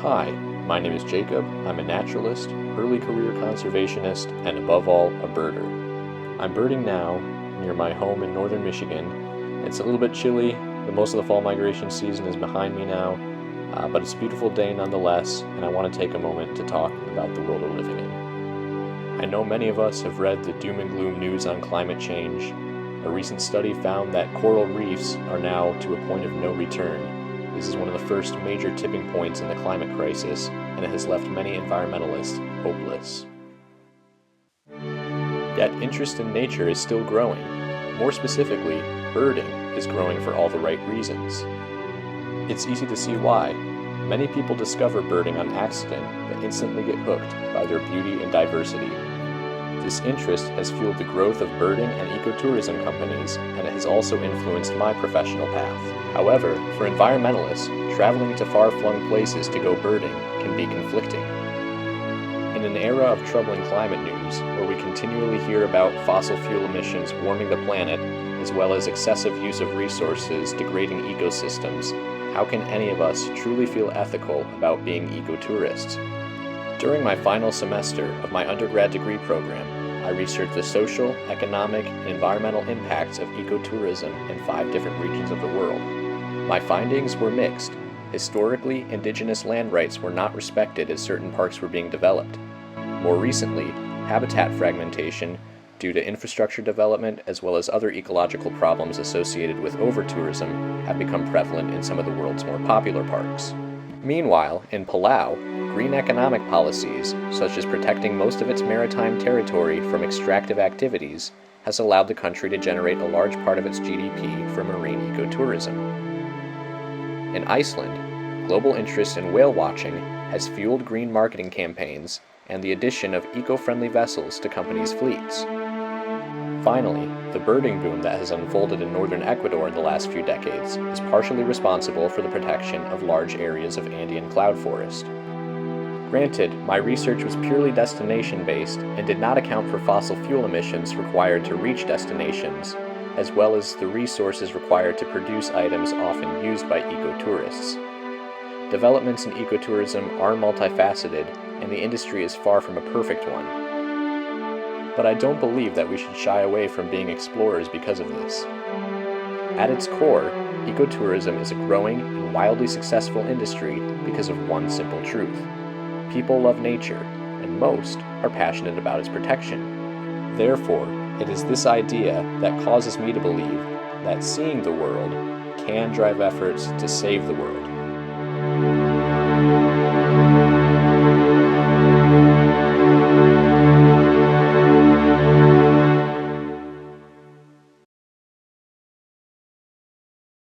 Hi, my name is Jacob. I'm a naturalist, early career conservationist, and above all, a birder. I'm birding now near my home in northern Michigan. It's a little bit chilly. Most of the fall migration season is behind me now, but it's a beautiful day nonetheless, and I want to take a moment to talk about the world we're living in. I know many of us have read the doom and gloom news on climate change. A recent study found that coral reefs are now to a point of no return. This is one of the first major tipping points in the climate crisis, and it has left many environmentalists hopeless. Yet interest in nature is still growing. More specifically, birding is growing for all the right reasons. It's easy to see why. Many people discover birding on accident, but instantly get hooked by their beauty and diversity. This interest has fueled the growth of birding and ecotourism companies, and it has also influenced my professional path. However, for environmentalists, traveling to far-flung places to go birding can be conflicting. In an era of troubling climate news, where we continually hear about fossil fuel emissions warming the planet, as well as excessive use of resources degrading ecosystems, how can any of us truly feel ethical about being ecotourists? During my final semester of my undergrad degree program, I researched the social, economic, and environmental impacts of ecotourism in 5 different regions of the world. My findings were mixed. Historically, indigenous land rights were not respected as certain parks were being developed. More recently, habitat fragmentation due to infrastructure development as well as other ecological problems associated with over-tourism have become prevalent in some of the world's more popular parks. Meanwhile, in Palau, green economic policies, such as protecting most of its maritime territory from extractive activities, has allowed the country to generate a large part of its GDP from marine ecotourism. In Iceland, global interest in whale watching has fueled green marketing campaigns and the addition of eco-friendly vessels to companies' fleets. Finally, the birding boom that has unfolded in northern Ecuador in the last few decades is partially responsible for the protection of large areas of Andean cloud forest. Granted, my research was purely destination-based and did not account for fossil fuel emissions required to reach destinations, as well as the resources required to produce items often used by ecotourists. Developments in ecotourism are multifaceted, and the industry is far from a perfect one. But I don't believe that we should shy away from being explorers because of this. At its core, ecotourism is a growing and wildly successful industry because of one simple truth. People love nature, and most are passionate about its protection. Therefore, it is this idea that causes me to believe that seeing the world can drive efforts to save the world.